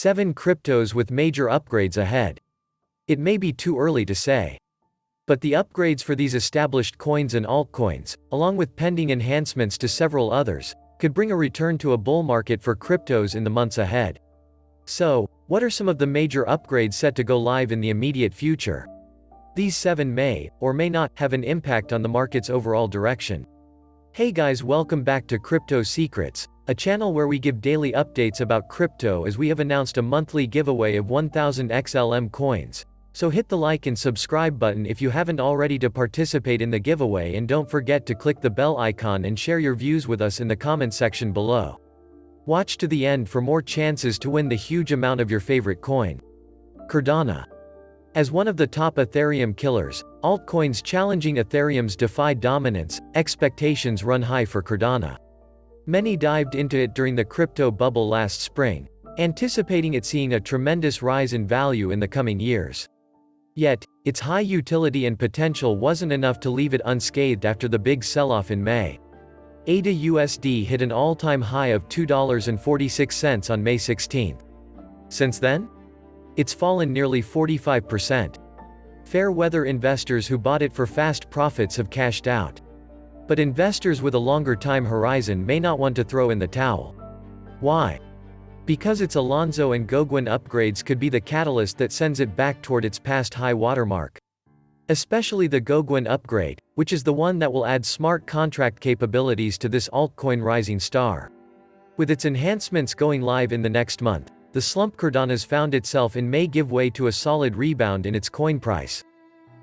7 cryptos with major upgrades ahead. It may be too early to say. But the upgrades for these established coins and altcoins, along with pending enhancements to several others, could bring a return to a bull market for cryptos in the months ahead. So, what are some of the major upgrades set to go live in the immediate future? These 7 may, or may not, have an impact on the market's overall direction. Hey guys, welcome back to Crypto Secrets, a channel where we give daily updates about crypto as we have announced a monthly giveaway of 1000 XLM coins. So hit the like and subscribe button if you haven't already to participate in the giveaway, and don't forget to click the bell icon and share your views with us in the comment section below. Watch to the end for more chances to win the huge amount of your favorite coin. CARDANO. As one of the top Ethereum killers, altcoins challenging Ethereum's DeFi dominance, expectations run high for CARDANO. Many dived into it during the crypto bubble last spring, anticipating it seeing a tremendous rise in value in the coming years. Yet, its high utility and potential wasn't enough to leave it unscathed after the big sell-off in May. ADA/USD hit an all-time high of $2.46 on May 16. Since then, it's fallen nearly 45%. Fair weather investors who bought it for fast profits have cashed out. But investors with a longer time horizon may not want to throw in the towel. Why? Because its Alonzo and Goguen upgrades could be the catalyst that sends it back toward its past high watermark. Especially the Goguen upgrade, which is the one that will add smart contract capabilities to this altcoin rising star. With its enhancements going live in the next month, the slump CARDANO's found itself in may give way to a solid rebound in its coin price.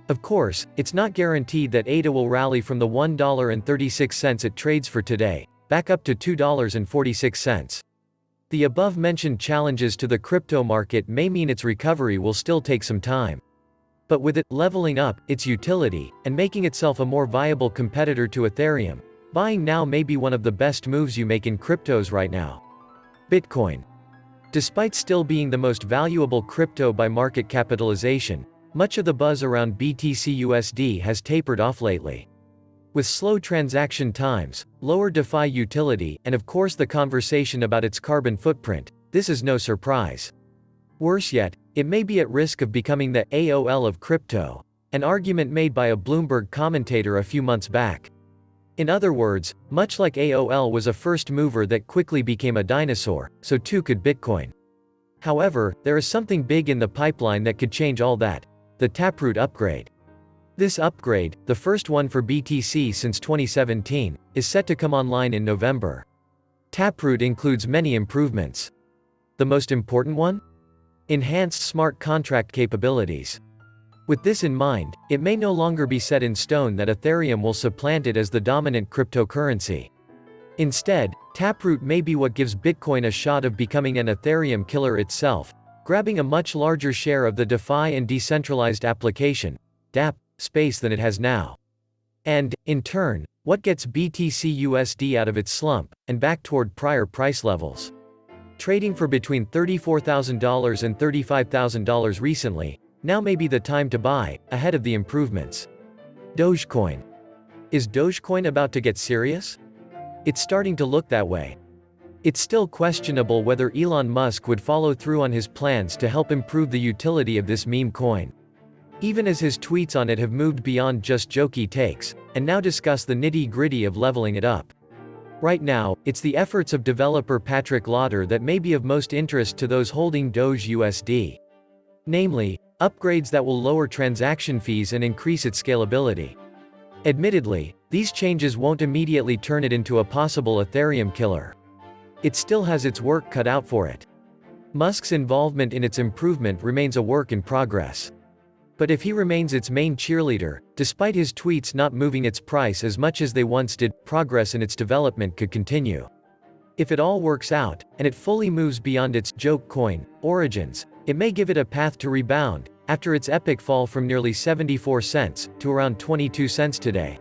Of course, it's not guaranteed that ADA will rally from the $1.36 it trades for today, back up to $2.46. The above-mentioned challenges to the crypto market may mean its recovery will still take some time. But with it leveling up its utility and making itself a more viable competitor to Ethereum, buying now may be one of the best moves you make in cryptos right now. Bitcoin. Despite still being the most valuable crypto by market capitalization, much of the buzz around BTC/USD has tapered off lately. With slow transaction times, lower DeFi utility, and of course the conversation about its carbon footprint, this is no surprise. Worse yet, it may be at risk of becoming the AOL of crypto, an argument made by a Bloomberg commentator a few months back. In other words, much like AOL was a first mover that quickly became a dinosaur, so too could Bitcoin. However, there is something big in the pipeline that could change all that: the Taproot upgrade. This upgrade, the first one for BTC since 2017, is set to come online in November. Taproot includes many improvements. The most important one? Enhanced smart contract capabilities. With this in mind, it may no longer be set in stone that Ethereum will supplant it as the dominant cryptocurrency. Instead, Taproot may be what gives Bitcoin a shot of becoming an Ethereum killer itself, grabbing a much larger share of the DeFi and decentralized application (DApp) space than it has now. And, in turn, what gets BTC/USD out of its slump and back toward prior price levels. Trading for between $34,000 and $35,000 recently, now may be the time to buy, ahead of the improvements. Dogecoin. Is Dogecoin about to get serious? It's starting to look that way. It's still questionable whether Elon Musk would follow through on his plans to help improve the utility of this meme coin. Even as his tweets on it have moved beyond just jokey takes, and now discuss the nitty-gritty of leveling it up. Right now, it's the efforts of developer Patrick Lauder that may be of most interest to those holding Doge USD. Namely, upgrades that will lower transaction fees and increase its scalability. Admittedly, these changes won't immediately turn it into a possible Ethereum killer. It still has its work cut out for it. Musk's involvement in its improvement remains a work in progress. But if he remains its main cheerleader, despite his tweets not moving its price as much as they once did, progress in its development could continue. If it all works out, and it fully moves beyond its joke coin origins, it may give it a path to rebound, after its epic fall from nearly 74 cents to around 22 cents today.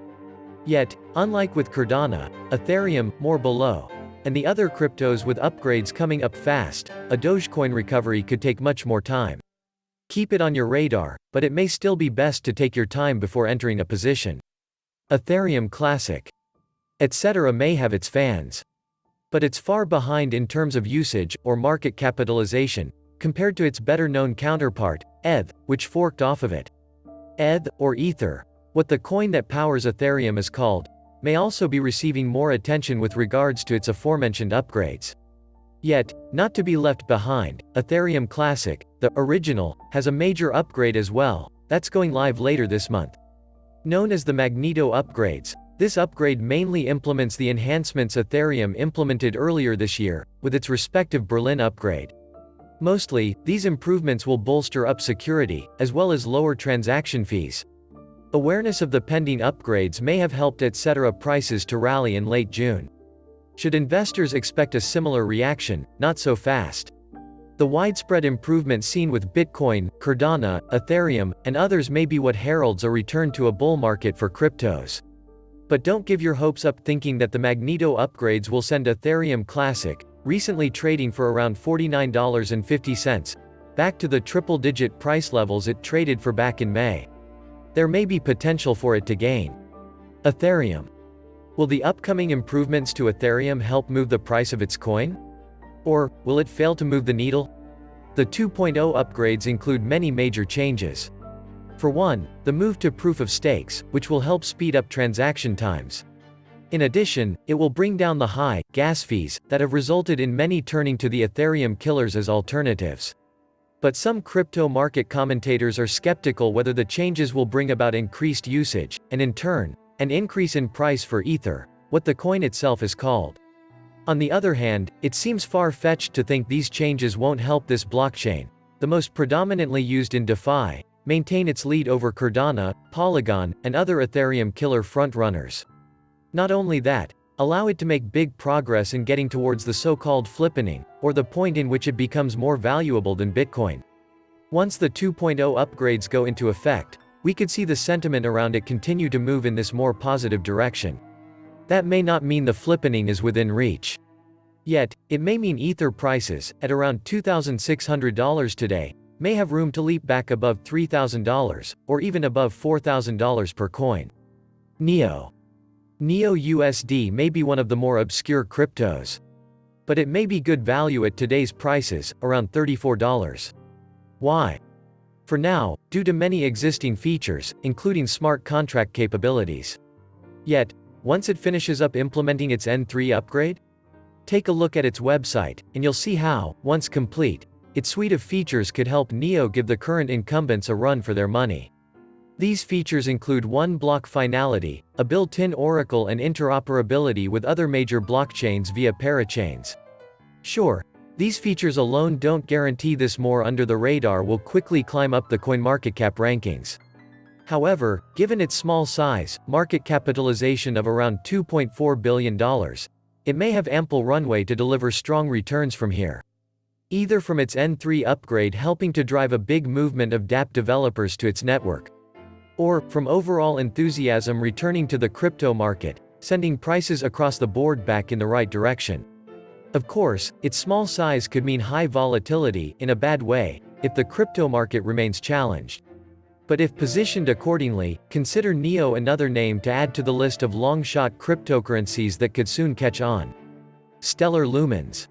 Yet, unlike with CARDANO, Ethereum, more below, and the other cryptos with upgrades coming up fast, a Dogecoin recovery could take much more time. Keep it on your radar, but it may still be best to take your time before entering a position. Ethereum Classic, etc. may have its fans. But it's far behind in terms of usage or market capitalization, compared to its better-known counterpart, ETH, which forked off of it. ETH, or Ether, what the coin that powers Ethereum is called, may also be receiving more attention with regards to its aforementioned upgrades. Yet, not to be left behind, Ethereum Classic, the original, has a major upgrade as well, that's going live later this month. Known as the Magneto upgrades, this upgrade mainly implements the enhancements Ethereum implemented earlier this year, with its respective Berlin upgrade. Mostly, these improvements will bolster up security, as well as lower transaction fees. Awareness of the pending upgrades may have helped etc. prices to rally in late June. Should investors expect a similar reaction? Not so fast. The widespread improvement seen with Bitcoin, Cardano, Ethereum, and others may be what heralds a return to a bull market for cryptos. But don't give your hopes up thinking that the Magneto upgrades will send Ethereum Classic, recently trading for around $49.50, back to the triple-digit price levels it traded for back in May. There may be potential for it to gain. Ethereum. Will the upcoming improvements to Ethereum help move the price of its coin? Or, will it fail to move the needle? The 2.0 upgrades include many major changes. For one, the move to proof of stakes, which will help speed up transaction times. In addition, it will bring down the high gas fees that have resulted in many turning to the Ethereum killers as alternatives. But some crypto market commentators are skeptical whether the changes will bring about increased usage, and in turn, an increase in price for Ether, what the coin itself is called. On the other hand, it seems far-fetched to think these changes won't help this blockchain, the most predominantly used in DeFi, maintain its lead over Cardano, Polygon, and other Ethereum killer frontrunners. Not only that, allow it to make big progress in getting towards the so-called flippening, or the point in which it becomes more valuable than Bitcoin. Once the 2.0 upgrades go into effect, we could see the sentiment around it continue to move in this more positive direction. That may not mean the flippening is within reach. Yet, it may mean Ether prices, at around $2,600 today, may have room to leap back above $3,000, or even above $4,000 per coin. NEO. NEO USD may be one of the more obscure cryptos. But it may be good value at today's prices, around $34. Why? For now, due to many existing features, including smart contract capabilities. Yet, once it finishes up implementing its N3 upgrade? Take a look at its website, and you'll see how, once complete, its suite of features could help NEO give the current incumbents a run for their money. These features include one-block finality, a built-in oracle and interoperability with other major blockchains via parachains. Sure, these features alone don't guarantee this more under the radar will quickly climb up the CoinMarketCap rankings. However, given its small size, market capitalization of around $2.4 billion, it may have ample runway to deliver strong returns from here. Either from its N3 upgrade helping to drive a big movement of dApp developers to its network, or from overall enthusiasm returning to the crypto market, sending prices across the board back in the right direction. Of course, its small size could mean high volatility, in a bad way, if the crypto market remains challenged. But if positioned accordingly, consider NEO another name to add to the list of long-shot cryptocurrencies that could soon catch on. Stellar Lumens.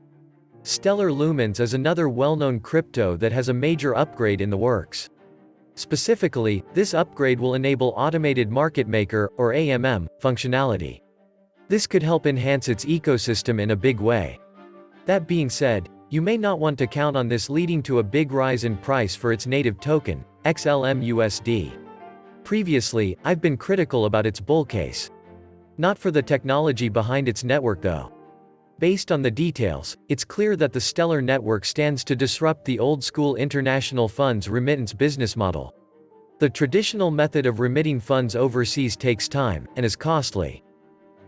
Stellar Lumens is another well-known crypto that has a major upgrade in the works. Specifically, this upgrade will enable automated market maker, or AMM, functionality. This could help enhance its ecosystem in a big way. That being said, you may not want to count on this leading to a big rise in price for its native token, XLM USD. Previously, I've been critical about its bull case. Not for the technology behind its network though. Based on the details, it's clear that the Stellar network stands to disrupt the old-school international funds remittance business model. The traditional method of remitting funds overseas takes time, and is costly.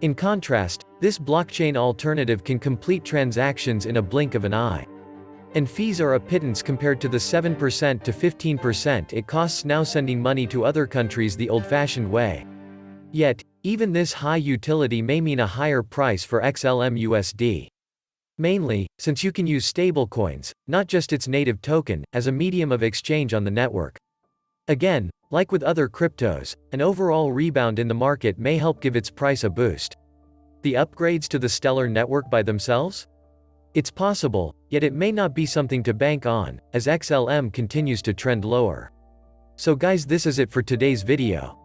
In contrast, this blockchain alternative can complete transactions in a blink of an eye. And fees are a pittance compared to the 7% to 15% it costs now sending money to other countries the old-fashioned way. Yet, even this high utility may mean a higher price for XLM USD. Mainly, since you can use stablecoins, not just its native token, as a medium of exchange on the network. Again, like with other cryptos, an overall rebound in the market may help give its price a boost. The upgrades to the Stellar network by themselves? It's possible, yet it may not be something to bank on, as XLM continues to trend lower. So guys, this is it for today's video.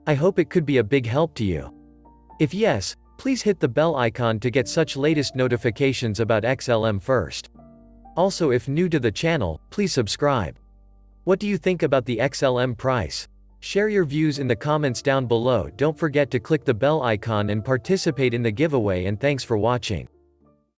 I hope it could be a big help to you. If yes, please hit the bell icon to get such latest notifications about XLM first. Also, if new to the channel, please subscribe. What do you think about the XLM price? Share your views in the comments down below. Don't forget to click the bell icon and participate in the giveaway, and thanks for watching.